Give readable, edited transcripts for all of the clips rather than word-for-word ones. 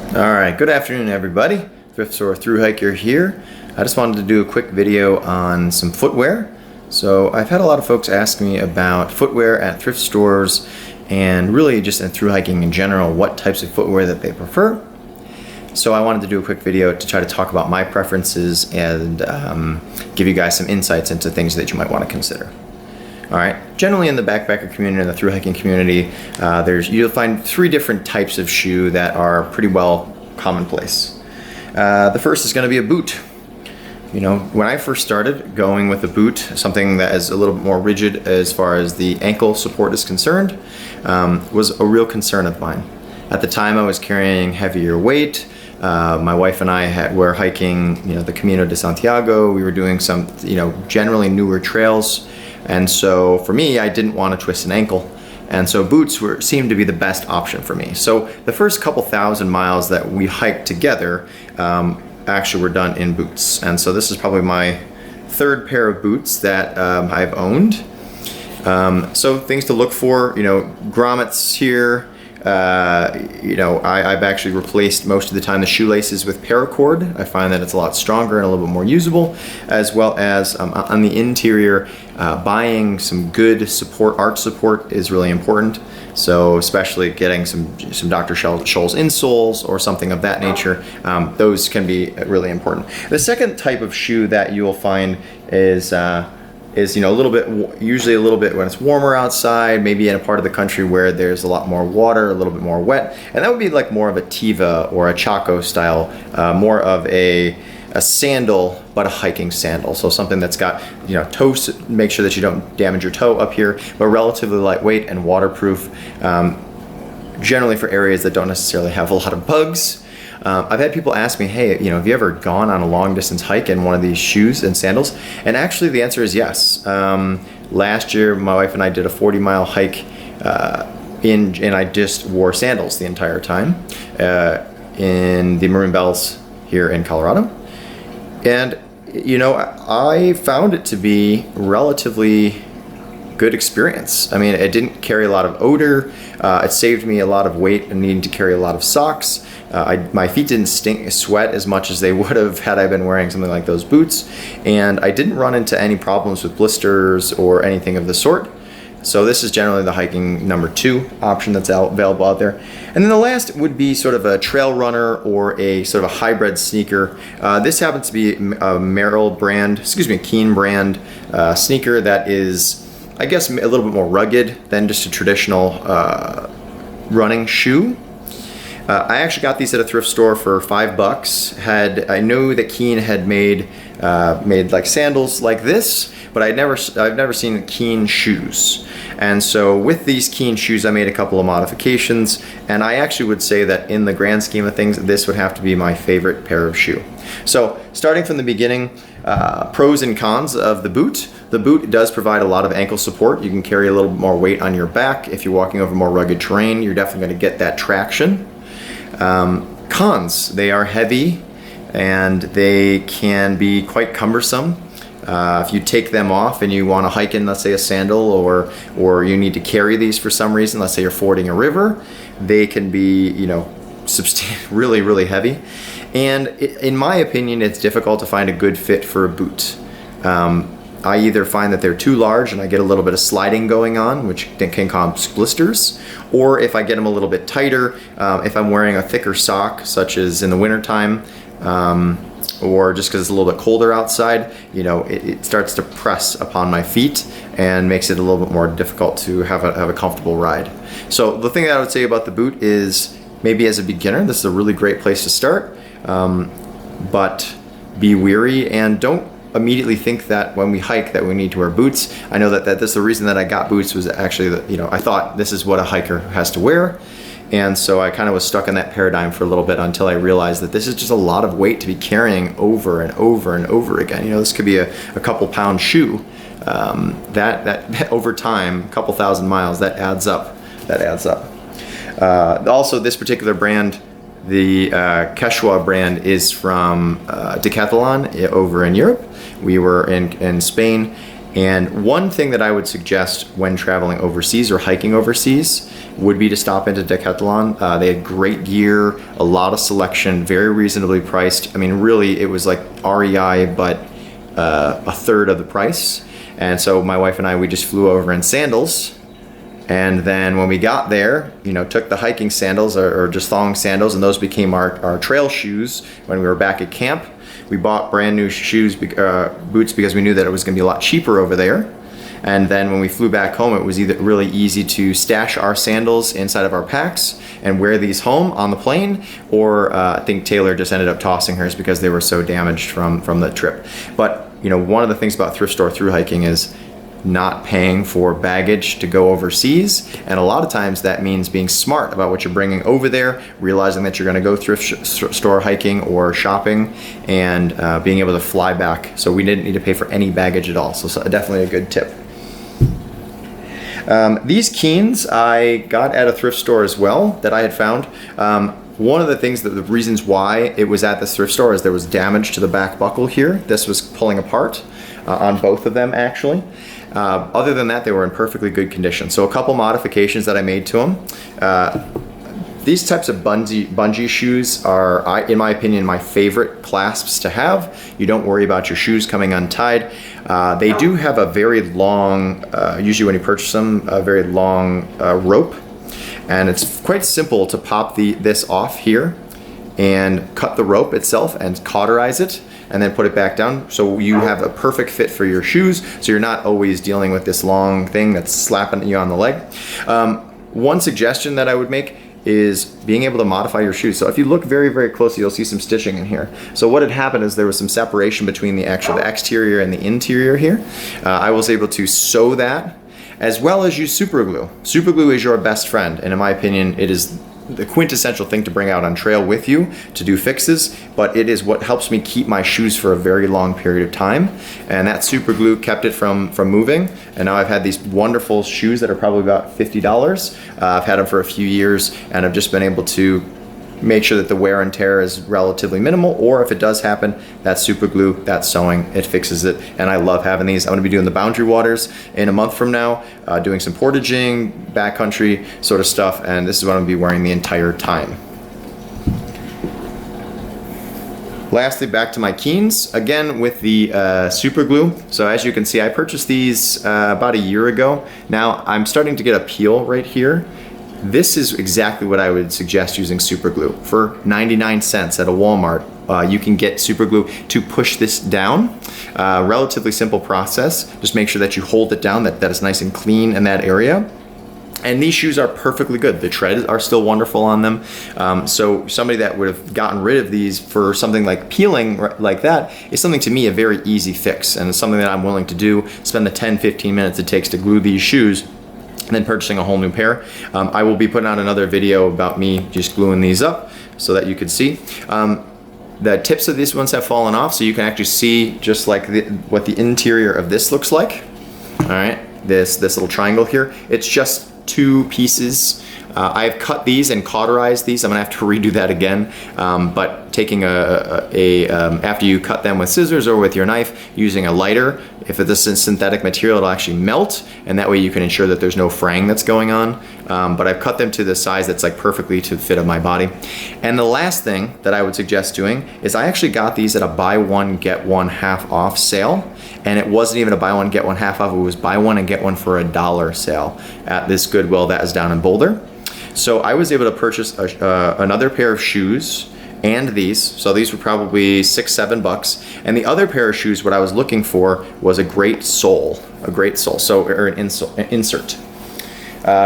All right, good afternoon, everybody. Thriftstore thruhike here. I just wanted to do a quick video on some footwear. So I've had a lot of folks ask me about footwear at thrift stores and really just in thru hiking in general, what types of footwear that they prefer. So I wanted to do a quick video to try to talk about my preferences and give you guys some insights into things that you might want to consider. All right. Generally, in the backpacker community and the thru hiking community, you'll find three different types of shoe that are pretty well commonplace. The first is going to be a boot. You know, when I first started going with a boot, something that is a little bit more rigid as far as the ankle support is concerned, was a real concern of mine. At the time, I was carrying heavier weight. My wife and I were hiking, the Camino de Santiago. We were doing some, generally newer trails. And so for me, I didn't want to twist an ankle. And so boots seemed to be the best option for me. So the first couple thousand miles that we hiked together actually were done in boots. And so this is probably my third pair of boots that I've owned. So things to look for, grommets here. I've actually replaced most of the time the shoelaces with paracord. I find that it's a lot stronger and a little bit more usable, as well as on the interior, buying some good arch support is really important. So especially getting some Dr. Scholl's insoles or something of that nature, those can be really important. The second type of shoe that you will find is usually a little bit when it's warmer outside, maybe in a part of the country where there's a lot more water, a little bit more wet, and that would be like more of a Tiva or a Chaco style, more of a sandal, but a hiking sandal. So something that's got, toes, make sure that you don't damage your toe up here, but relatively lightweight and waterproof, generally for areas that don't necessarily have a lot of bugs. I've had people ask me, hey, have you ever gone on a long distance hike in one of these shoes and sandals? And actually the answer is yes. Last year, my wife and I did a 40-mile hike and I just wore sandals the entire time in the Maroon Bells here in Colorado. And, I found it to be relatively good experience. I mean, it didn't carry a lot of odor. It saved me a lot of weight and needing to carry a lot of socks. My feet didn't sweat as much as they would have had I been wearing something like those boots. And I didn't run into any problems with blisters or anything of the sort. So this is generally the hiking number 2 option that's available out there. And then the last would be sort of a trail runner or a sort of a hybrid sneaker. This happens to be a Keen brand sneaker that is, I guess, a little bit more rugged than just a traditional running shoe. I actually got these at a thrift store for $5. I know that Keen had made like sandals like this, but I've never seen Keen shoes. And so with these Keen shoes, I made a couple of modifications, and I actually would say that in the grand scheme of things, this would have to be my favorite pair of shoe. So starting from the beginning, pros and cons of the boot. The boot does provide a lot of ankle support. You can carry a little bit more weight on your back. If you're walking over more rugged terrain, you're definitely going to get that traction. Cons, they are heavy and they can be quite cumbersome. If you take them off and you want to hike in, let's say, a sandal, or you need to carry these for some reason, let's say you're fording a river, they can be, really, really heavy. And in my opinion, it's difficult to find a good fit for a boot. I either find that they're too large and I get a little bit of sliding going on, which can cause blisters, or if I get them a little bit tighter, if I'm wearing a thicker sock, such as in the wintertime, or just because it's a little bit colder outside, it starts to press upon my feet and makes it a little bit more difficult to have a comfortable ride. So the thing that I would say about the boot is, maybe as a beginner, this is a really great place to start, but be wary and don't immediately think that when we hike that we need to wear boots. I know that this the reason that I got boots was actually that, I thought this is what a hiker has to wear. And so I kind of was stuck in that paradigm for a little bit until I realized that this is just a lot of weight to be carrying over and over and over again. This could be a couple pound shoe. That over time, a couple thousand miles, that adds up. Also, this particular brand, the Quechua brand, is from Decathlon over in Europe. We were in Spain, And one thing that I would suggest when traveling overseas or hiking overseas would be to stop into Decathlon. They had great gear, a lot of selection, very reasonably priced. I mean, really, it was like REI, but a third of the price. And so my wife and I, we just flew over in sandals. And then when we got there, you know, took the hiking sandals or just thong sandals, and those became our trail shoes when we were back at camp. We bought brand new shoes, boots, because we knew that it was going to be a lot cheaper over there. And then when we flew back home, it was either really easy to stash our sandals inside of our packs and wear these home on the plane, or I think Taylor just ended up tossing hers because they were so damaged from the trip. But you know, one of the things about thrift store through hiking is not paying for baggage to go overseas, and a lot of times that means being smart about what you're bringing over there, realizing that you're going to go thrift store hiking or shopping, and being able to fly back. So we didn't need to pay for any baggage at all, so definitely a good tip. These Keens I got at a thrift store as well that I had found. One of the things, the reasons why it was at this thrift store is there was damage to the back buckle here. This was pulling apart on both of them actually. Other than that, they were in perfectly good condition. So a couple modifications that I made to them. These types of bungee shoes are, in my opinion, my favorite clasps to have. You don't worry about your shoes coming untied. They do have a very long, usually when you purchase them, a very long rope. And it's quite simple to pop this off here and cut the rope itself and cauterize it, and then put it back down, so you have a perfect fit for your shoes, so you're not always dealing with this long thing that's slapping you on the leg. One suggestion that I would make is being able to modify your shoes. So if you look very, very closely, you'll see some stitching in here. So what had happened is there was some separation between the exterior and the interior here. I was able to sew that, as well as use superglue. Superglue is your best friend, and in my opinion, it is the quintessential thing to bring out on trail with you to do fixes, but it is what helps me keep my shoes for a very long period of time. And that super glue kept it from moving. And now I've had these wonderful shoes that are probably about $50. I've had them for a few years, and I've just been able to make sure that the wear and tear is relatively minimal, or if it does happen, that super glue, that sewing, it fixes it. And I love having these. I'm gonna be doing the Boundary Waters in a month from now, doing some portaging, backcountry sort of stuff, and this is what I'm gonna be wearing the entire time. Lastly, back to my Keens, again with the super glue. So as you can see, I purchased these about a year ago. Now I'm starting to get a peel right here. This is exactly what I would suggest using super glue. For 99 cents at a Walmart, you can get super glue to push this down. Relatively simple process. Just make sure that you hold it down, that is nice and clean in that area. And these shoes are perfectly good. The treads are still wonderful on them. So somebody that would have gotten rid of these for something like peeling like that is something, to me, a very easy fix. And it's something that I'm willing to do, spend the 10-15 minutes it takes to glue these shoes, and then purchasing a whole new pair. I will be putting out another video about me just gluing these up so that you can see. The tips of these ones have fallen off, so you can actually see just like what the interior of this looks like. All right, this little triangle here, it's just two pieces. I've cut these and cauterized these. I'm gonna have to redo that again, but taking after you cut them with scissors or with your knife, using a lighter, if it's a synthetic material, it'll actually melt, and that way you can ensure that there's no fraying that's going on. But I've cut them to the size that's like perfectly to the fit of my body. And the last thing that I would suggest doing is I actually got these at a buy one, get one half off sale. And it wasn't even a buy one, get one half off, it was buy one and get one for $1 sale at this Goodwill that is down in Boulder. So I was able to purchase another pair of shoes and these. So these were probably $6-7. And the other pair of shoes, what I was looking for was a great sole, so, or an insert.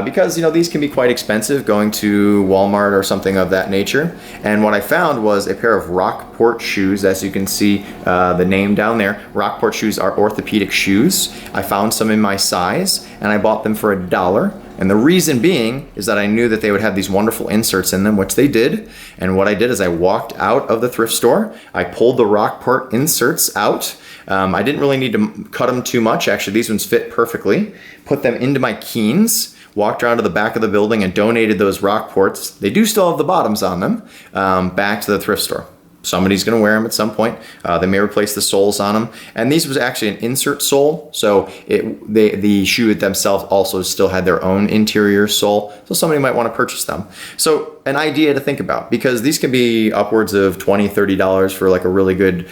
Because, you know, these can be quite expensive going to Walmart or something of that nature. And what I found was a pair of Rockport shoes. As you can see the name down there, Rockport shoes are orthopedic shoes. I found some in my size and I bought them for $1. And the reason being is that I knew that they would have these wonderful inserts in them, which they did. And what I did is I walked out of the thrift store, I pulled the Rockport inserts out. I didn't really need to cut them too much. Actually, these ones fit perfectly. Put them into my Keens, walked around to the back of the building and donated those Rockports. They do still have the bottoms on them, back to the thrift store. somebody's going to wear them at some point. They may replace the soles on them. And these was actually an insert sole, so the shoe themselves also still had their own interior sole, so somebody might want to purchase them. So an idea to think about, because these can be upwards of $20, $30 for like a really good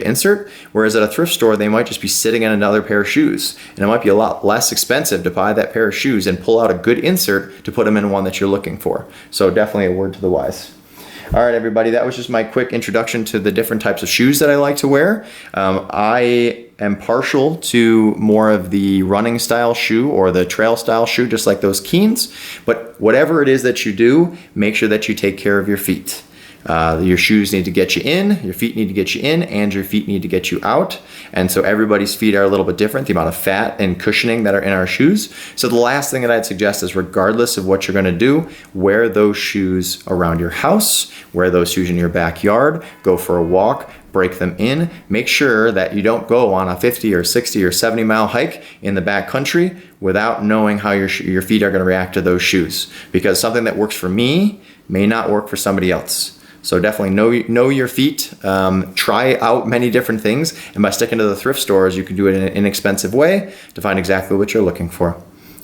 insert, whereas at a thrift store they might just be sitting in another pair of shoes, and it might be a lot less expensive to buy that pair of shoes and pull out a good insert to put them in one that you're looking for. So definitely a word to the wise. All right, everybody, that was just my quick introduction to the different types of shoes that I like to wear. I am partial to more of the running style shoe or the trail style shoe, just like those Keens. But whatever it is that you do, make sure that you take care of your feet. Your shoes need to get you in, your feet need to get you in, and your feet need to get you out. And so everybody's feet are a little bit different, the amount of fat and cushioning that are in our shoes. So the last thing that I'd suggest is, regardless of what you're gonna do, wear those shoes around your house, wear those shoes in your backyard, go for a walk, break them in. Make sure that you don't go on a 50 or 60 or 70 mile hike in the back country without knowing how your feet are gonna react to those shoes. Because something that works for me may not work for somebody else. So definitely know your feet, try out many different things, and by sticking to the thrift stores, you can do it in an inexpensive way to find exactly what you're looking for. All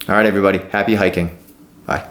right, everybody, happy hiking. Bye.